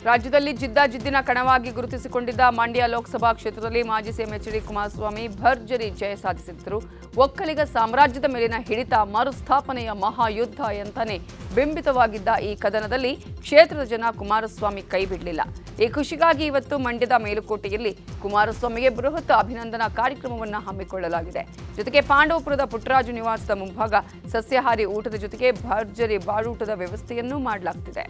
ರಾಜ್ಯದಲ್ಲಿ ಜಿದ್ದಿನ ಕಣವಾಗಿ ಗುರುತಿಸಿಕೊಂಡಿದ್ದ ಮಂಡ್ಯ ಲೋಕಸಭಾ ಕ್ಷೇತ್ರದಲ್ಲಿ ಮಾಜಿ ಸಿಎಂ ಎಚ್.ಡಿ. ಕುಮಾರಸ್ವಾಮಿ ಭರ್ಜರಿ ಜಯ ಸಾಧಿಸಿದ್ದರು. ಒಕ್ಕಲಿಗ ಸಾಮ್ರಾಜ್ಯದ ಮೇಲಿನ ಹಿಡಿತ ಮರುಸ್ಥಾಪನೆಯ ಮಹಾಯುದ್ಧ ಎಂತಾನೆ ಬಿಂಬಿತವಾಗಿದ್ದ ಈ ಕದನದಲ್ಲಿ ಕ್ಷೇತ್ರದ ಜನ ಕುಮಾರಸ್ವಾಮಿ ಕೈ ಬಿಡಲಿಲ್ಲ. ಈ ಖುಷಿಗಾಗಿ ಇವತ್ತು ಮಂಡ್ಯದ ಮೇಲುಕೋಟೆಯಲ್ಲಿ ಕುಮಾರಸ್ವಾಮಿಗೆ ಬೃಹತ್ ಅಭಿನಂದನಾ ಕಾರ್ಯಕ್ರಮವನ್ನು ಹಮ್ಮಿಕೊಳ್ಳಲಾಗಿದೆ. ಜೊತೆಗೆ ಪಾಂಡವಪುರದ ಪುಟ್ಟರಾಜು ನಿವಾಸದ ಮುಂಭಾಗ ಸಸ್ಯಾಹಾರಿ ಊಟದ ಜೊತೆಗೆ ಭರ್ಜರಿ ಬಾಡೂಟದ ವ್ಯವಸ್ಥೆಯನ್ನು ಮಾಡಲಾಗುತ್ತಿದೆ.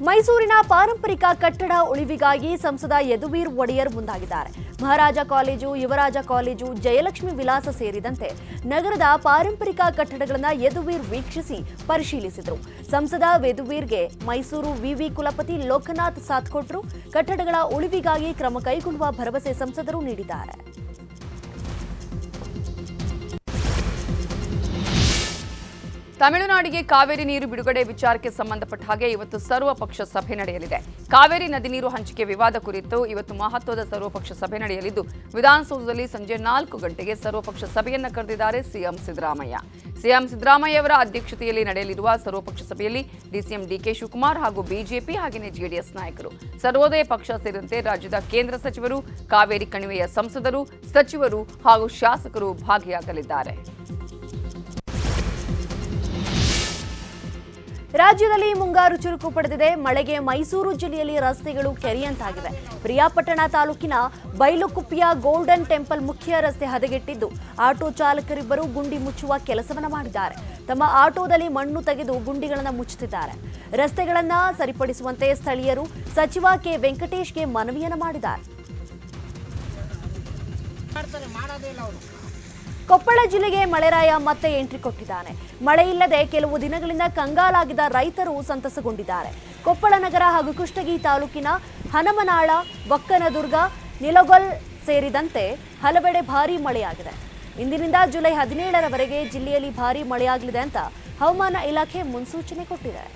ಮೈಸೂರಿನ ಪಾರಂಪರಿಕ ಕಟ್ಟಡ ಉಳಿವಿಗಾಗಿ ಸಂಸದ ಯದುವೀರ್ ಒಡೆಯರ್ ಮುಂದಾಗಿದ್ದಾರೆ. ಮಹಾರಾಜ ಕಾಲೇಜು, ಯುವರಾಜ ಕಾಲೇಜು, ಜಯಲಕ್ಷ್ಮಿ ವಿಲಾಸ ಸೇರಿದಂತೆ ನಗರದ ಪಾರಂಪರಿಕ ಕಟ್ಟಡಗಳನ್ನು ಯದುವೀರ್ ವೀಕ್ಷಿಸಿ ಪರಿಶೀಲಿಸಿದರು. ಸಂಸದ ಯದುವೀರ್ಗೆ ಮೈಸೂರು ವಿವಿ ಕುಲಪತಿ ಲೋಕನಾಥ್ ಸಾಥ್ ಕೊಟ್ಟರು. ಕಟ್ಟಡಗಳ ಉಳಿವಿಗಾಗಿ ಕ್ರಮ ಕೈಗೊಳ್ಳುವ ಭರವಸೆ ಸಂಸದರು ನೀಡಿದ್ದಾರೆ. ತಮಿಳುನಾಡಿಗೆ ಕಾವೇರಿ ನೀರು ಬಿಡುಗಡೆ ವಿಚಾರಕ್ಕೆ ಸಂಬಂಧಪಟ್ಟ ಹಾಗೆ ಇವತ್ತು ಸರ್ವಪಕ್ಷ ಸಭೆ ನಡೆಯಲಿದೆ. ಕಾವೇರಿ ನದಿ ನೀರು ಹಂಚಿಕೆ ವಿವಾದ ಕುರಿತು ಇವತ್ತು ಮಹತ್ವದ ಸರ್ವಪಕ್ಷ ಸಭೆ ನಡೆಯಲಿದ್ದು, ವಿಧಾನಸೌಧದಲ್ಲಿ ಸಂಜೆ 4 ಗಂಟೆಗೆ ಸರ್ವಪಕ್ಷ ಸಭೆಯನ್ನು ಕರೆದಿದ್ದಾರೆ ಸಿಎಂ ಸಿದ್ದರಾಮಯ್ಯ. ಸಿಎಂ ಸಿದ್ದರಾಮಯ್ಯ ಅವರ ಅಧ್ಯಕ್ಷತೆಯಲ್ಲಿ ನಡೆಯಲಿರುವ ಸರ್ವಪಕ್ಷ ಸಭೆಯಲ್ಲಿ ಡಿಸಿಎಂ ಡಿಕೆ ಶಿವಕುಮಾರ್ ಹಾಗೂ ಬಿಜೆಪಿ ಹಾಗೆಯೇ ಜೆಡಿಎಸ್ ನಾಯಕರು, ಸರ್ವೋದಯ ಪಕ್ಷ ಸೇರಿದಂತೆ ರಾಜ್ಯದ ಕೇಂದ್ರ ಸಚಿವರು, ಕಾವೇರಿ ಕಣಿವೆಯ ಸಂಸದರು, ಸಚಿವರು ಹಾಗೂ ಶಾಸಕರು ಭಾಗಿಯಾಗಲಿದ್ದಾರೆ. ರಾಜ್ಯದಲ್ಲಿ ಮುಂಗಾರು ಚುರುಕು ಪಡೆದಿದೆ. ಮಳೆಗೆ ಮೈಸೂರು ಜಿಲ್ಲೆಯಲ್ಲಿ ರಸ್ತೆಗಳು ಕೆರೆಯಂತಾಗಿವೆ. ಪ್ರಿಯಾಪಟ್ಟಣ ತಾಲೂಕಿನ ಬೈಲುಕುಪ್ಪಿಯ ಗೋಲ್ಡನ್ ಟೆಂಪಲ್ ಮುಖ್ಯ ರಸ್ತೆ ಹದಗೆಟ್ಟಿದ್ದು, ಆಟೋ ಚಾಲಕರಿಬ್ಬರು ಗುಂಡಿ ಮುಚ್ಚುವ ಕೆಲಸವನ್ನು ಮಾಡಿದ್ದಾರೆ. ತಮ್ಮ ಆಟೋದಲ್ಲಿ ಮಣ್ಣು ತೆಗೆದು ಗುಂಡಿಗಳನ್ನು ಮುಚ್ಚುತ್ತಿದ್ದಾರೆ. ರಸ್ತೆಗಳನ್ನು ಸರಿಪಡಿಸುವಂತೆ ಸ್ಥಳೀಯರು ಸಚಿವ ಕೆ ವೆಂಕಟೇಶ್ಗೆ ಮನವಿಯನ್ನು ಮಾಡಿದ್ದಾರೆ. ಕೊಪ್ಪಳ ಜಿಲ್ಲೆಗೆ ಮಳೆರಾಯ ಮತ್ತೆ ಎಂಟ್ರಿ ಕೊಟ್ಟಿದ್ದಾನೆ. ಮಳೆ ಇಲ್ಲದೆ ಕೆಲವು ದಿನಗಳಿಂದ ಕಂಗಾಲಾಗಿದ್ದ ರೈತರು ಸಂತಸಗೊಂಡಿದ್ದಾರೆ. ಕೊಪ್ಪಳ ನಗರ ಹಾಗೂ ಕುಷ್ಟಗಿ ತಾಲೂಕಿನ ಹನಮನಾಳ, ಬಕ್ಕನದುರ್ಗ, ನಿಲಗೋಲ್ ಸೇರಿದಂತೆ ಹಲವೆಡೆ ಭಾರೀ ಮಳೆಯಾಗಿದೆ. ಇಂದಿನಿಂದ ಜುಲೈ 17ರವರೆಗೆ ಜಿಲ್ಲೆಯಲ್ಲಿ ಭಾರೀ ಮಳೆಯಾಗಲಿದೆ ಅಂತ ಹವಾಮಾನ ಇಲಾಖೆ ಮುನ್ಸೂಚನೆ ಕೊಟ್ಟಿದೆ.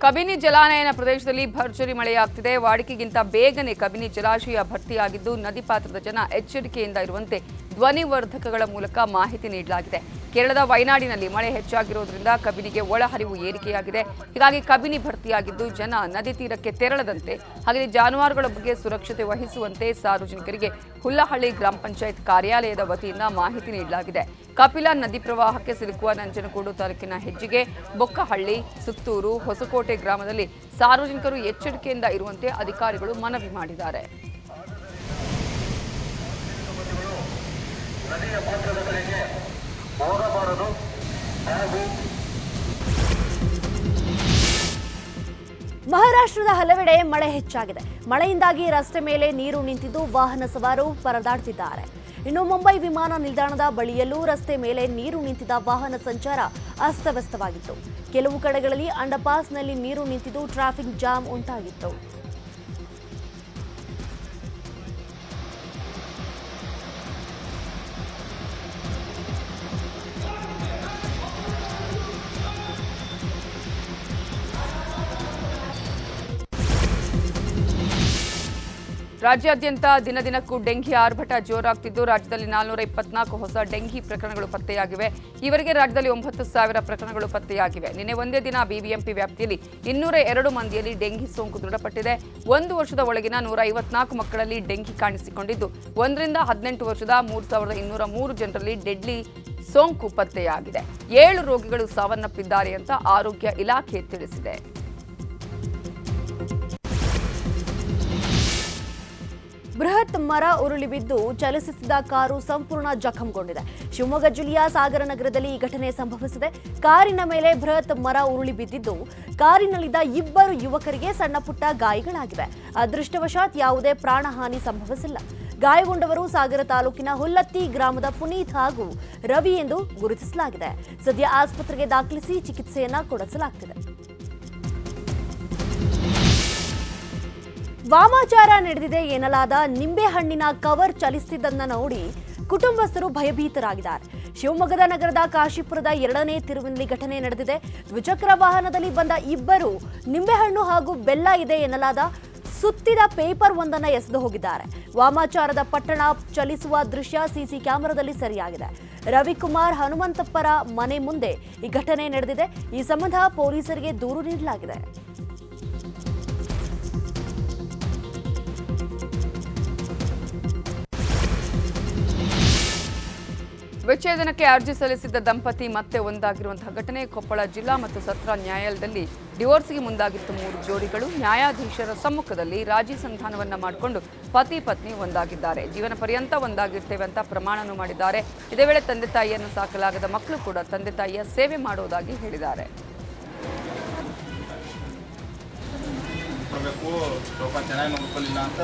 ಕಬಿನಿ ಜಲಾನಯನ ಪ್ರದೇಶದಲ್ಲಿ ಭರ್ಜರಿ ಮಳೆಯಾಗ್ತಿದೆ. ವಾಡಿಕೆಗಿಂತ ಬೇಗನೆ ಕಬಿನಿ ಜಲಾಶಯ ಭರ್ತಿಯಾಗಿದ್ದು, ನದಿ ಪಾತ್ರದ ಜನ ಎಚ್ಚರಿಕೆಯಿಂದ ಇರುವಂತೆ ಧ್ವನಿವರ್ಧಕಗಳ ಮೂಲಕ ಮಾಹಿತಿ ನೀಡಲಾಗಿದೆ. ಕೇರಳದ ವಯನಾಡಿನಲ್ಲಿ ಮಳೆ ಹೆಚ್ಚಾಗಿರುವುದರಿಂದ ಕಬಿನಿಗೆ ಒಳಹರಿವು ಏರಿಕೆಯಾಗಿದೆ. ಹೀಗಾಗಿ ಕಬಿನಿ ಭರ್ತಿಯಾಗಿದ್ದು, ಜನ ನದಿ ತೀರಕ್ಕೆ ತೆರಳದಂತೆ ಹಾಗೆ ಜಾನುವಾರುಗಳ ಬಗ್ಗೆ ಸುರಕ್ಷತೆ ವಹಿಸುವಂತೆ ಸಾರ್ವಜನಿಕರಿಗೆ ಹುಲ್ಲಹಳ್ಳಿ ಗ್ರಾಮ ಪಂಚಾಯತ್ ಕಾರ್ಯಾಲಯದ ವತಿಯಿಂದ ಮಾಹಿತಿ ನೀಡಲಾಗಿದೆ. ಕಪಿಲಾ ನದಿ ಪ್ರವಾಹಕ್ಕೆ ಸಿಲುಕುವ ನಂಜನಗೂಡು ತಾಲೂಕಿನ ಹೆಜ್ಜಿಗೆ, ಬೊಕ್ಕಹಳ್ಳಿ, ಸುತ್ತೂರು, ಹೊಸಕೋಟೆ ಗ್ರಾಮದಲ್ಲಿ ಸಾರ್ವಜನಿಕರು ಎಚ್ಚರಿಕೆಯಿಂದ ಇರುವಂತೆ ಅಧಿಕಾರಿಗಳು ಮನವಿ ಮಾಡಿದ್ದಾರೆ. ಮಹಾರಾಷ್ಟ್ರದ ಹಲವೆಡೆ ಮಳೆ ಹೆಚ್ಚಾಗಿದೆ. ಮಳೆಯಿಂದಾಗಿ ರಸ್ತೆ ಮೇಲೆ ನೀರು ನಿಂತಿದ್ದು ವಾಹನ ಸವಾರರು ಪರದಾಡ್ತಿದ್ದಾರೆ. ಇನ್ನು ಮುಂಬೈ ವಿಮಾನ ನಿಲ್ದಾಣದ ಬಳಿಯಲ್ಲೂ ರಸ್ತೆ ಮೇಲೆ ನೀರು ನಿಂತಿದ್ದ ವಾಹನ ಸಂಚಾರ ಅಸ್ತವ್ಯಸ್ತವಾಗಿತ್ತು. ಕೆಲವು ಕಡೆಗಳಲ್ಲಿ ಅಂಡರ್ಪಾಸ್ನಲ್ಲಿ ನೀರು ನಿಂತಿದ್ದು ಟ್ರಾಫಿಕ್ ಜಾಮ್ ಉಂಟಾಗಿತ್ತು. ರಾಜ್ಯಾದ್ಯಂತ ದಿನದಿನಕ್ಕೂ ಡೆಂಘಿ ಆರ್ಭಟ ಜೋರಾಗ್ತಿದ್ದು, ರಾಜ್ಯದಲ್ಲಿ 424 ಹೊಸ ಡೆಂಘಿ ಪ್ರಕರಣಗಳು ಪತ್ತೆಯಾಗಿವೆ. ಈವರೆಗೆ ರಾಜ್ಯದಲ್ಲಿ 9,000 ಪ್ರಕರಣಗಳು ಪತ್ತೆಯಾಗಿವೆ. ನಿನ್ನೆ ಒಂದೇ ದಿನ ಬಿಬಿಎಂಪಿ ವ್ಯಾಪ್ತಿಯಲ್ಲಿ 202 ಮಂದಿಯಲ್ಲಿ ಡೆಂಘಿ ಸೋಂಕು ದೃಢಪಟ್ಟಿದೆ. 1 ವರ್ಷದ ಒಳಗಿನ 154 ಮಕ್ಕಳಲ್ಲಿ ಡೆಂಘಿ ಕಾಣಿಸಿಕೊಂಡಿದ್ದು, 1 ರಿಂದ 18 ವರ್ಷದ 3,203 ಜನರಲ್ಲಿ ಡೆಡ್ಲಿ ಸೋಂಕು ಪತ್ತೆಯಾಗಿದೆ. 7 ರೋಗಿಗಳು ಸಾವನ್ನಪ್ಪಿದ್ದಾರೆ ಅಂತ ಆರೋಗ್ಯ ಇಲಾಖೆ ತಿಳಿಸಿದೆ. ಬೃಹತ್ ಮರ ಉರುಳಿ ಬಿದ್ದು ಚಲಿಸುತ್ತಿದ್ದ ಕಾರು ಸಂಪೂರ್ಣ ಜಖಂಗೊಂಡಿದೆ. ಶಿವಮೊಗ್ಗ ಜಿಲ್ಲೆಯ ಸಾಗರನಗರದಲ್ಲಿ ಈ ಘಟನೆ ಸಂಭವಿಸಿದೆ. ಕಾರಿನ ಮೇಲೆ ಬೃಹತ್ ಮರ ಉರುಳಿ ಬಿದ್ದಿದ್ದು, ಕಾರಿನಲ್ಲಿದ್ದ 2 ಯುವಕರಿಗೆ ಸಣ್ಣ ಪುಟ್ಟ ಗಾಯಗಳಾಗಿವೆ. ಅದೃಷ್ಟವಶಾತ್ ಯಾವುದೇ ಪ್ರಾಣಹಾನಿ ಸಂಭವಿಸಿಲ್ಲ. ಗಾಯಗೊಂಡವರು ಸಾಗರ ತಾಲೂಕಿನ ಹುಲ್ಲತ್ತಿ ಗ್ರಾಮದ ಪುನೀತ್ ಹಾಗೂ ರವಿ ಎಂದು ಗುರುತಿಸಲಾಗಿದೆ. ಸದ್ಯ ಆಸ್ಪತ್ರೆಗೆ ದಾಖಲಿಸಿ ಚಿಕಿತ್ಸೆಯನ್ನ ಕೊಡಿಸಲಾಗುತ್ತಿದೆ. ವಾಮಾಚಾರ ನಡೆದಿದೆ ಎನ್ನಲಾದ ನಿಂಬೆಹಣ್ಣಿನ ಕವರ್ ಚಲಿಸುತ್ತಿದ್ದನ್ನ ನೋಡಿ ಕುಟುಂಬಸ್ಥರು ಭಯಭೀತರಾಗಿದ್ದಾರೆ. ಶಿವಮೊಗ್ಗದ ನಗರದ ಕಾಶಿಪುರದ 2ನೇ ತಿರುವಿನಲ್ಲಿ ಘಟನೆ ನಡೆದಿದೆ. ದ್ವಿಚಕ್ರ ವಾಹನದಲ್ಲಿ ಬಂದ 2 ನಿಂಬೆಹಣ್ಣು ಹಾಗೂ ಬೆಲ್ಲ ಇದೆ ಎನ್ನಲಾದ ಸುತ್ತಿದ ಪೇಪರ್ ಒಂದನ್ನು ಎಸೆದು ಹೋಗಿದ್ದಾರೆ. ವಾಮಾಚಾರದ ಪಟ್ಟಣ ಚಲಿಸುವ ದೃಶ್ಯ ಸಿಸಿ ಕ್ಯಾಮೆರಾದಲ್ಲಿ ಸೆರೆಯಾಗಿದೆ. ರವಿಕುಮಾರ್ ಹನುಮಂತಪ್ಪರ ಮನೆ ಮುಂದೆ ಈ ಘಟನೆ ನಡೆದಿದೆ. ಈ ಸಂಬಂಧ ಪೊಲೀಸರಿಗೆ ದೂರು ನೀಡಲಾಗಿದೆ. ವಿಚ್ಛೇದನಕ್ಕೆ ಅರ್ಜಿ ಸಲ್ಲಿಸಿದ್ದ ದಂಪತಿ ಮತ್ತೆ ಒಂದಾಗಿರುವಂತಹ ಘಟನೆ ಕೊಪ್ಪಳ ಜಿಲ್ಲಾ ಮತ್ತು ಸತ್ರ ನ್ಯಾಯಾಲಯದಲ್ಲಿ ಡಿವೋರ್ಸ್ಗೆ ಮುಂದಾಗಿತ್ತು 3 ಜೋಡಿಗಳು. ನ್ಯಾಯಾಧೀಶರ ಸಮ್ಮುಖದಲ್ಲಿ ರಾಜಿ ಸಂಧಾನವನ್ನ ಮಾಡಿಕೊಂಡು ಪತಿ ಪತ್ನಿ ಒಂದಾಗಿದ್ದಾರೆ. ಜೀವನ ಪರ್ಯಂತ ಒಂದಾಗಿರ್ತೇವೆ ಅಂತ ಪ್ರಮಾಣನೂ ಮಾಡಿದ್ದಾರೆ. ಇದೇ ವೇಳೆ ತಂದೆ ತಾಯಿಯನ್ನು ಸಾಕಲಾಗದ ಮಕ್ಕಳು ಕೂಡ ತಂದೆ ತಾಯಿಯ ಸೇವೆ ಮಾಡುವುದಾಗಿ ಹೇಳಿದ್ದಾರೆ. ಸ್ವಲ್ಪ ಚೆನ್ನಾಗಿ ನೋಡ್ಕೊಳ್ಳಿಲ್ಲ ಅಂತ